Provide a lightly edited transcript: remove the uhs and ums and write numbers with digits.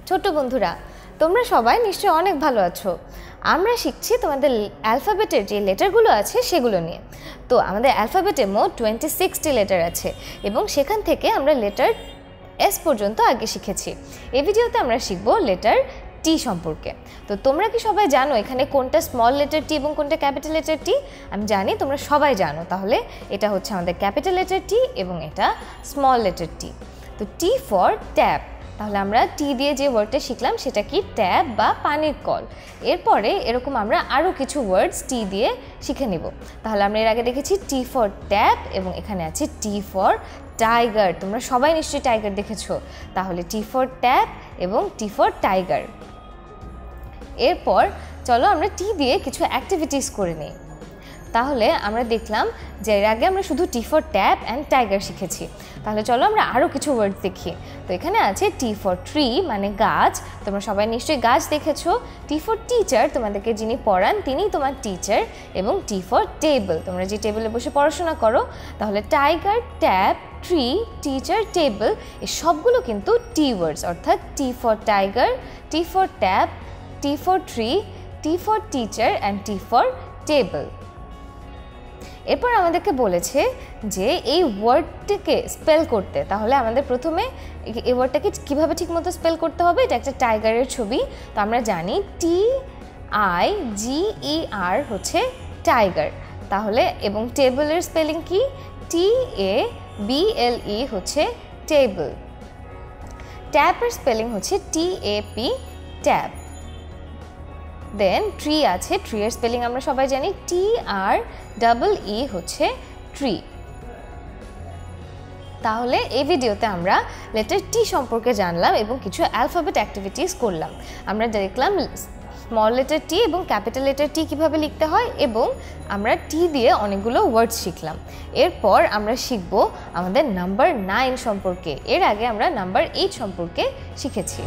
ছোট বন্ধুরা, তোমরা সবাই নিশ্চয়ই অনেক ভালো আছো। আমরা শিখছি তোমাদের অ্যালফাবেটের যে লেটারগুলো আছে সেগুলো নিয়ে। তো আমাদের অ্যালফাবেটে মোট 26টি লেটার আছে এবং সেখান থেকে আমরা লেটার এস পর্যন্ত আগে শিখেছি। এই ভিডিওতে আমরা শিখব লেটার টি সম্পর্কে। তো তোমরা কি সবাই জানো এখানে কোনটা স্মল লেটার টি এবং কোনটা ক্যাপিটাল লেটার টি? আমি জানি তোমরা সবাই জানো। তাহলে এটা হচ্ছে আমাদের ক্যাপিটাল লেটার টি এবং এটা স্মল লেটার টি। তো টি ফর ট্যাপ। তাহলে আমরা টি দিয়ে যে ওয়ার্ডটা শিখলাম সেটা কি? ট্যাপ বা পানির কল। এরপরে এরকম আমরা আরও কিছু ওয়ার্ডস টি দিয়ে শিখে নিব। তাহলে আমরা এর আগে দেখেছি টি ফর ট্যাপ এবং এখানে আছে টি ফর টাইগার। তোমরা সবাই নিশ্চয়ই টাইগার দেখেছো। তাহলে টি ফর ট্যাপ এবং টি ফর টাইগার। এরপর চলো আমরা টি দিয়ে কিছু অ্যাক্টিভিটিস করে নিই। তাহলে আমরা দেখলাম যে এর আগে আমরা শুধু T for tap and tiger শিখেছি। তাহলে চলো আমরা আরও কিছু ওয়ার্ড দেখি। তো এখানে আছে টি ফর ট্রি মানে গাছ। তোমরা সবাই নিশ্চয়ই গাছ দেখেছো। টি ফর টিচার, তোমাদেরকে যিনি পড়ান তিনিই তোমার টিচার। এবং টি ফর টেবিল, তোমরা যে টেবিলে বসে পড়াশোনা করো। তাহলে tiger, tap, tree, teacher, table এই সবগুলো কিন্তু টি ওয়ার্ডস, অর্থাৎ T for tiger, T for tap, T for tree, T for teacher and T for table. এরপর আমাদেরকে বলেছে যে এই ওয়ার্ডটিকে স্পেল করতে। তাহলে আমাদের প্রথমে এই ওয়ার্ডটাকে কীভাবে ঠিকমতো স্পেল করতে হবে? এটা একটা টাইগারের ছবি। তো আমরা জানি TIGER হচ্ছে টাইগার। তাহলে এবং টেবিলের স্পেলিং কি? TABLE হচ্ছে টেবিল। ট্যাপের স্পেলিং হচ্ছে TAP ট্যাপ। দেন ট্রি আছে, ট্রি এর স্পেলিং আমরা সবাই জানি TREE হচ্ছে ট্রি। তাহলে এই ভিডিওতে আমরা লেটার টি সম্পর্কে জানলাম এবং কিছু অ্যালফাবেট অ্যাক্টিভিটিস করলাম। আমরা দেখলাম স্মল লেটার টি এবং ক্যাপিটাল লেটার টি কীভাবে লিখতে হয় এবং আমরা টি দিয়ে অনেকগুলো ওয়ার্ড শিখলাম। এরপর আমরা শিখব আমাদের নাম্বার 9 সম্পর্কে। এর আগে আমরা নাম্বার 8 সম্পর্কে শিখেছি।